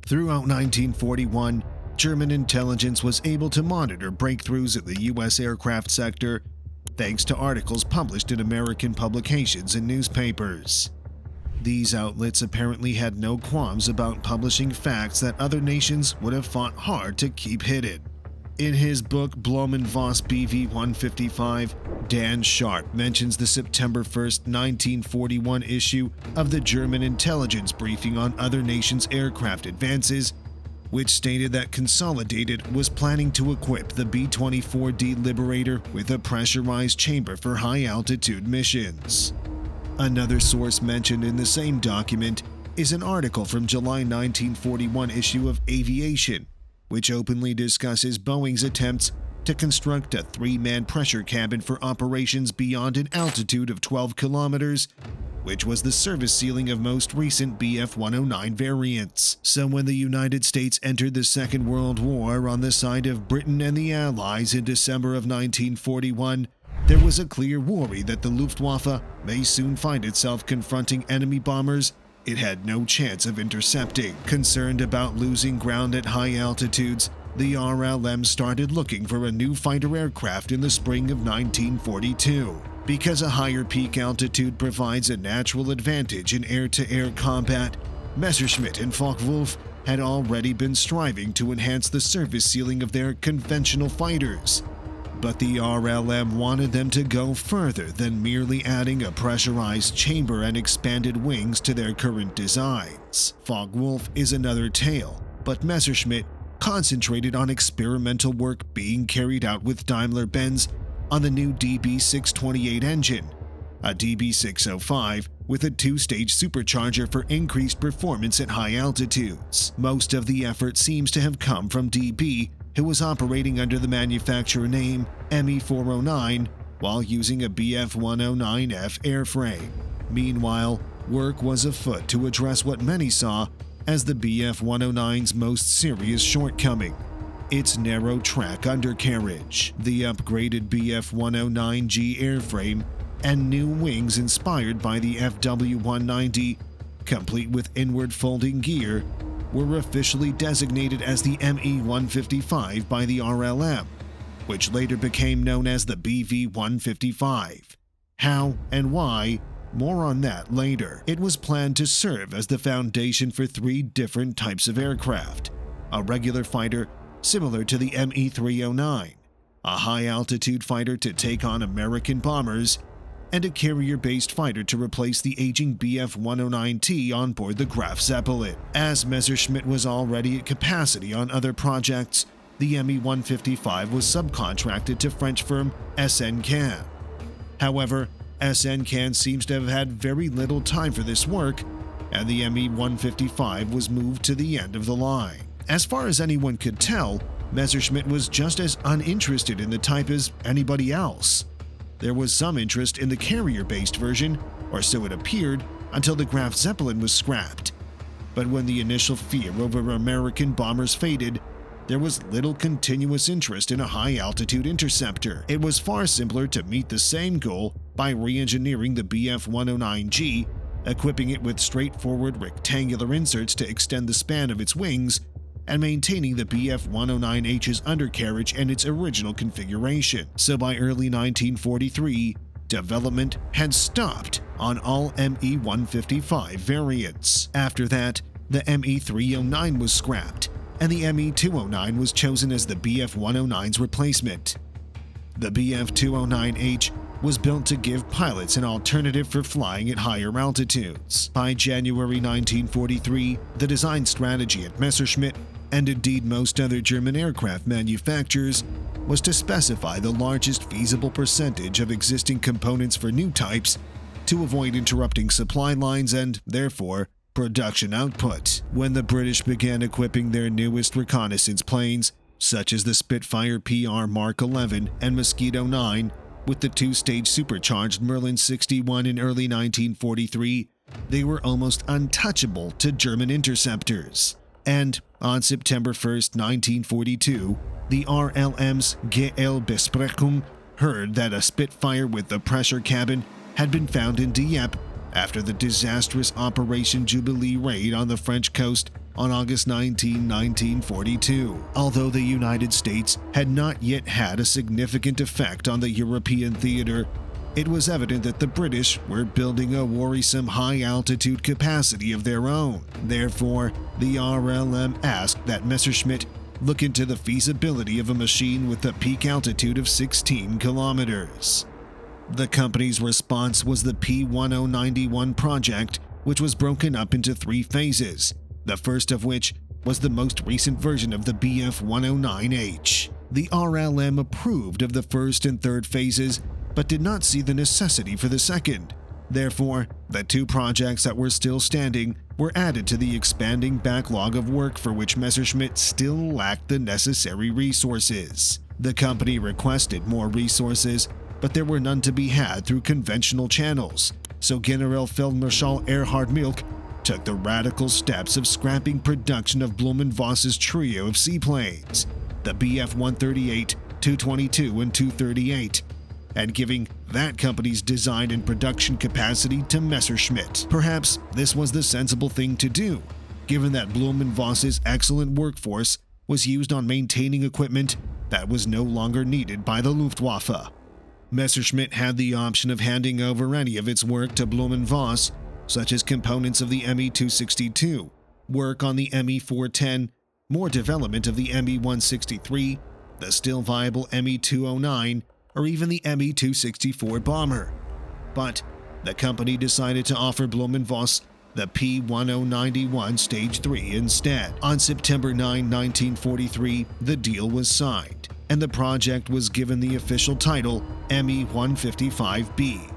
Throughout 1941, German intelligence was able to monitor breakthroughs in the U.S. aircraft sector thanks to articles published in American publications and newspapers. These outlets apparently had no qualms about publishing facts that other nations would have fought hard to keep hidden. In his book Blohm & Voss BV-155, Dan Sharp mentions the September 1, 1941 issue of the German intelligence briefing on other nations' aircraft advances, which stated that Consolidated was planning to equip the B-24D Liberator with a pressurized chamber for high-altitude missions. Another source mentioned in the same document is an article from July 1941 issue of Aviation, which openly discusses Boeing's attempts to construct a 3-man pressure cabin for operations beyond an altitude of 12 kilometers, which was the service ceiling of most recent BF-109 variants. So when the United States entered the Second World War on the side of Britain and the Allies in December of 1941, there was a clear worry that the Luftwaffe may soon find itself confronting enemy bombers it had no chance of intercepting. Concerned about losing ground at high altitudes, the RLM started looking for a new fighter aircraft in the spring of 1942. Because a higher peak altitude provides a natural advantage in air-to-air combat, Messerschmitt and Focke-Wulf had already been striving to enhance the service ceiling of their conventional fighters. But the RLM wanted them to go further than merely adding a pressurized chamber and expanded wings to their current designs. Focke-Wulf is another tale, but Messerschmitt concentrated on experimental work being carried out with Daimler-Benz on the new DB628 engine, a DB605 with a 2-stage supercharger for increased performance at high altitudes. Most of the effort seems to have come from DB, who was operating under the manufacturer name ME409 while using a BF-109F airframe. Meanwhile, work was afoot to address what many saw as the BF-109's most serious shortcoming: its narrow track undercarriage. The upgraded BF-109G airframe and new wings inspired by the FW-190, complete with inward folding gear, were officially designated as the ME-155 by the RLM, which later became known as the BV-155. How and why? More on that later. It was planned to serve as the foundation for 3 different types of aircraft: a regular fighter similar to the ME-309, a high-altitude fighter to take on American bombers, and a carrier-based fighter to replace the aging BF-109T on board the Graf Zeppelin. As Messerschmitt was already at capacity on other projects, the ME-155 was subcontracted to French firm SN-CAN. However, SN-CAN seems to have had very little time for this work, and the ME-155 was moved to the end of the line. As far as anyone could tell, Messerschmitt was just as uninterested in the type as anybody else. There was some interest in the carrier-based version, or so it appeared, until the Graf Zeppelin was scrapped. But when the initial fear over American bombers faded, there was little continuous interest in a high-altitude interceptor. It was far simpler to meet the same goal by re-engineering the BF-109G, equipping it with straightforward rectangular inserts to extend the span of its wings, and maintaining the BF-109H's undercarriage and its original configuration. So by early 1943, development had stopped on all ME-155 variants. After that, the ME-309 was scrapped, and the ME-209 was chosen as the BF-109's replacement. The BF-209H was built to give pilots an alternative for flying at higher altitudes. By January 1943, the design strategy at Messerschmitt, and indeed most other German aircraft manufacturers, was to specify the largest feasible percentage of existing components for new types to avoid interrupting supply lines and, therefore, production output. When the British began equipping their newest reconnaissance planes, such as the Spitfire PR Mark 11 and Mosquito 9, with the 2-stage supercharged Merlin 61 in early 1943, they were almost untouchable to German interceptors. And on September 1, 1942, the RLM's GL-Besprechung heard that a Spitfire with the pressure cabin had been found in Dieppe after the disastrous Operation Jubilee raid on the French coast on August 19, 1942. Although the United States had not yet had a significant effect on the European theater, it was evident that the British were building a worrisome high-altitude capacity of their own. Therefore, the RLM asked that Messerschmitt look into the feasibility of a machine with a peak altitude of 16 kilometers. The company's response was the P1091 project, which was broken up into 3 phases, the first of which was the most recent version of the Bf-109H. The RLM approved of the first and third phases, but did not see the necessity for the second. Therefore, the 2 projects that were still standing were added to the expanding backlog of work for which Messerschmitt still lacked the necessary resources. The company requested more resources, but there were none to be had through conventional channels, so Generalfeldmarschall Erhard Milch took the radical steps of scrapping production of Blumenvoss's trio of seaplanes, the Bf-138, 222, and 238, and giving that company's design and production capacity to Messerschmitt. Perhaps this was the sensible thing to do, given that Blumenvoss's excellent workforce was used on maintaining equipment that was no longer needed by the Luftwaffe. Messerschmitt had the option of handing over any of its work to Blumenvoss, such as components of the Me-262, work on the Me-410, more development of the Me-163, the still viable Me-209, or even the Me-264 bomber. But the company decided to offer Blumenvoss the P1091 Stage 3 instead. On September 9, 1943, the deal was signed, and the project was given the official title Me-155B.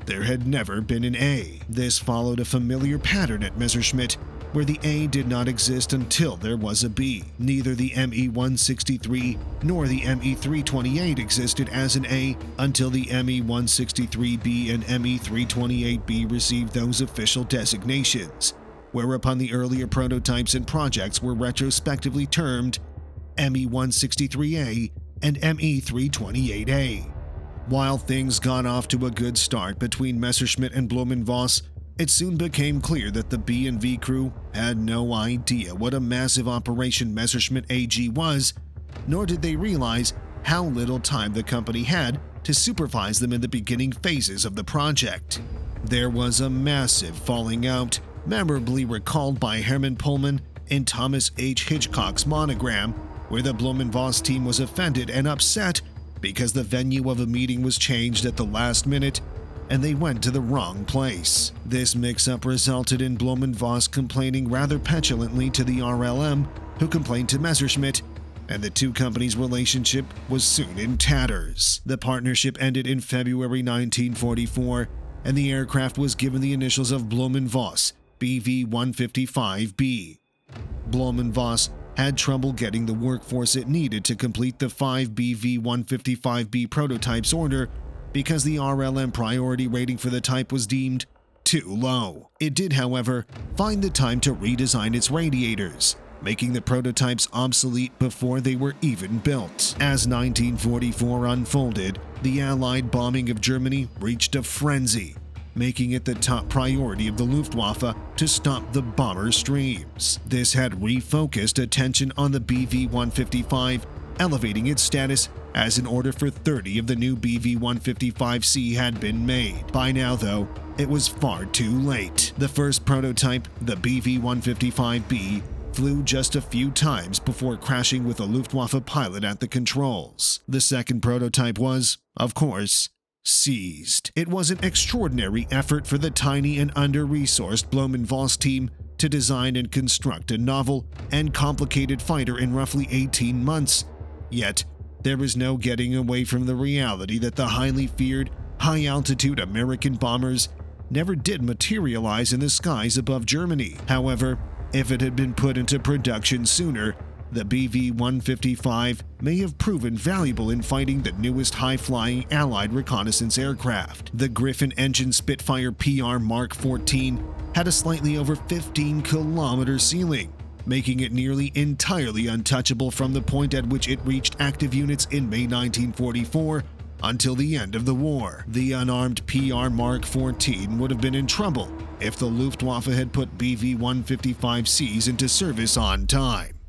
There had never been an A. This followed a familiar pattern at Messerschmitt, where the A did not exist until there was a B. Neither the Me-163 nor the Me-328 existed as an A until the Me-163B and Me-328B received those official designations, whereupon the earlier prototypes and projects were retrospectively termed Me-163A and Me-328A. While things got off to a good start between Messerschmitt and Blumenvoss, it soon became clear that the B&V crew had no idea what a massive operation Messerschmitt AG was, nor did they realize how little time the company had to supervise them in the beginning phases of the project. There was a massive falling out, memorably recalled by Hermann Pullman in Thomas H. Hitchcock's monogram, where the Blumenvoss team was offended and upset because the venue of a meeting was changed at the last minute and they went to the wrong place. This mix-up resulted in Blumenvoss complaining rather petulantly to the RLM, who complained to Messerschmitt, and the 2 companies' relationship was soon in tatters. The partnership ended in February 1944, and the aircraft was given the initials of Blumenvoss, BV-155B. Blumenvoss had trouble getting the workforce it needed to complete the 5 BV-155B prototypes order because the RLM priority rating for the type was deemed too low. It did, however, find the time to redesign its radiators, making the prototypes obsolete before they were even built. As 1944 unfolded, the Allied bombing of Germany reached a frenzy, making it the top priority of the Luftwaffe to stop the bomber streams. This had refocused attention on the BV-155, elevating its status as an order for 30 of the new BV-155C had been made. By now, though, it was far too late. The first prototype, the BV-155B, flew just a few times before crashing with a Luftwaffe pilot at the controls. The second prototype was, of course, seized. It was an extraordinary effort for the tiny and under-resourced Blumenvoss team to design and construct a novel and complicated fighter in roughly 18 months. Yet, there was no getting away from the reality that the highly feared, high-altitude American bombers never did materialize in the skies above Germany. However, if it had been put into production sooner, the BV-155 may have proven valuable in fighting the newest high-flying Allied reconnaissance aircraft. The Griffin engine Spitfire PR Mark 14 had a slightly over 15-kilometer ceiling, making it nearly entirely untouchable from the point at which it reached active units in May 1944 until the end of the war. The unarmed PR Mark 14 would have been in trouble if the Luftwaffe had put Bv-155Cs into service on time.